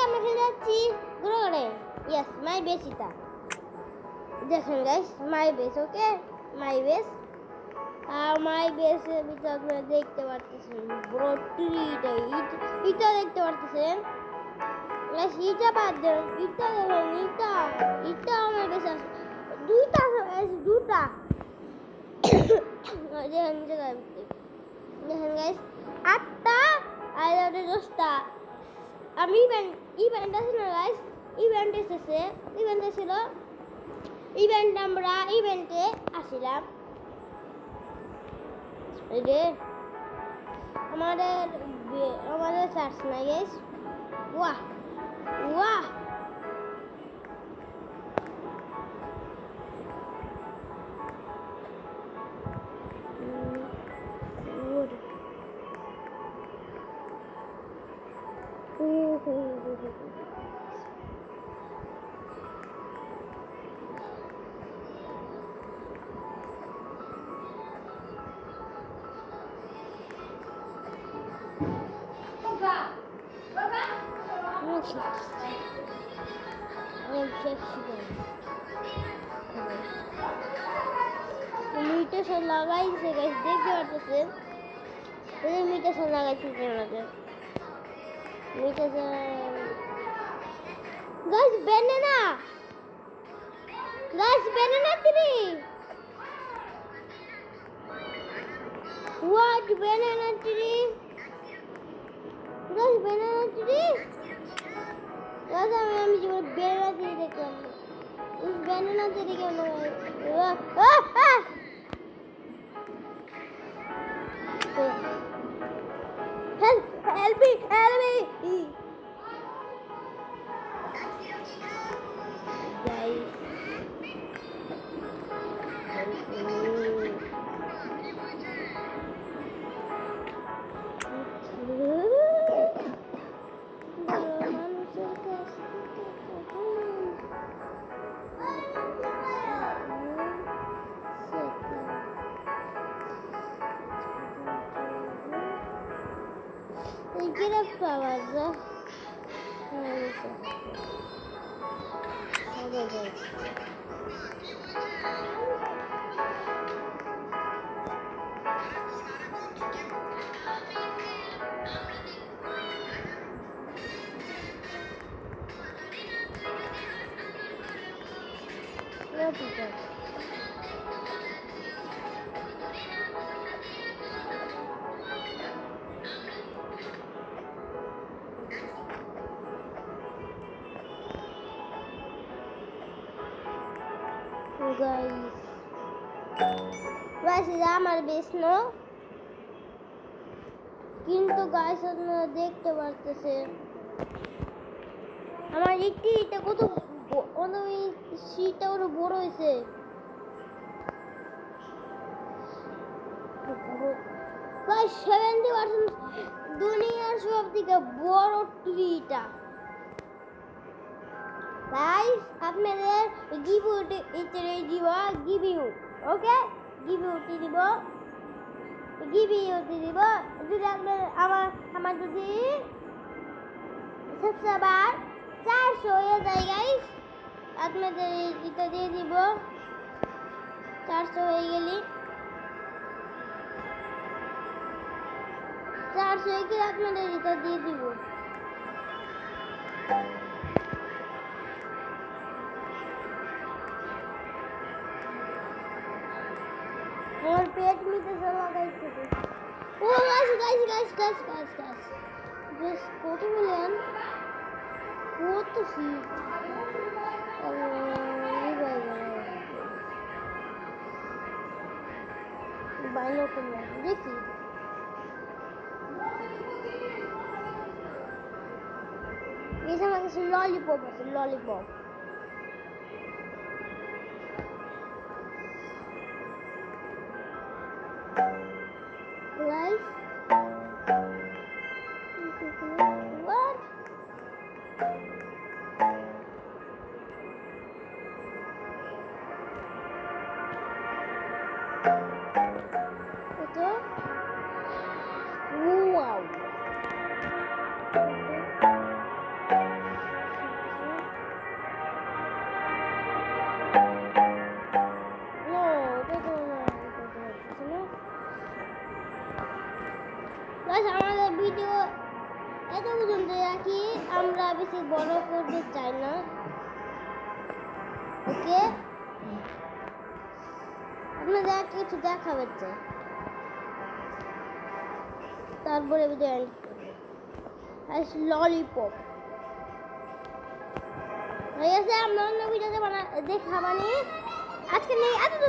আমরা খেলে যাচ্ছি ঘুরে ঘুরে। ইয়েস, মাই বেস এটা। দেখেন গাইস, মাই বেস, ওকে, মাই বেস। আর মাই বেসের ভিতরে আপনারা দেখতে পাচ্ছেন বড় ট্রিটা, ইটা দেখতে পাচ্ছেন গাইস। ইটা বাদ দেন, ইটা দেখেন, ইটা আমার বেশ আছে দুইটা গাইস, দুটা। দেখেন দেখেন গাইস, 8টা আর 10টা। আমি ইভেন্ট আছে না গাইস, ইভেন্ট এসেছে, ইভেন্ট ছিল, ইভেন্ট আমরা ইভেন্টে আসিলাম। এই যে আমাদের চার্জ নাই গাইস। ওয়াহ ওয়াহ, মিউটেশন লাগাইছে গাইস, দেখতে পাচ্ছেন মিউটেশন লাগাইছে আমাদের mutation guys. Banana guys, banana tree, what banana tree guys, banana tree guys. আমি জীবন ব্যানানা ট্রি দেখলাম, ব্যানানা ট্রি কেন? Help me, help me. Guys. Get up, Pavaza. Guys, এটা আমার বেশ না, কিন্তু গাইস আপনারা দেখতে পারতেছেন আমার এটা কত শীতটা কত বড় হয়েছে। গাইস 70% দুনিয়ার সব থেকে বড় ট্রিটা গাইস। আপনাদের গিভওয়ে এতে দিব, গিভিউ, ওকে, গিভিউটি দিব, যদি আপনার আমার যদি সাবস্ক্রাইবার 400 হয়ে যায় গাইস, আপনাদের এটা দিয়ে দিব। 400 হয়ে গেলে 400 হয়ে গেলে আপনাদের এটা দিয়ে দিব। আমার পেট মিটে লাগাইছে। ও গাইস, বেশ কত বলেন, কত শীত। বাইরে দেখি এই আমার কাছে ললিপপ আছে, lollipop. Guys, what? Itu? Wow. Guys আমাদের ভিডিও এত পর্যন্ত রাখি, আমরা বেশি বড় করতে চাই না। ওকে, আপনাদের কিছু দেখাবে চাই, তারপরে ভিডিও এন্ড করবো। ললিপপ হয়ে গেছে, আমরা অন্য ভিডিওতে দেখাবানি। আজকে নেই এত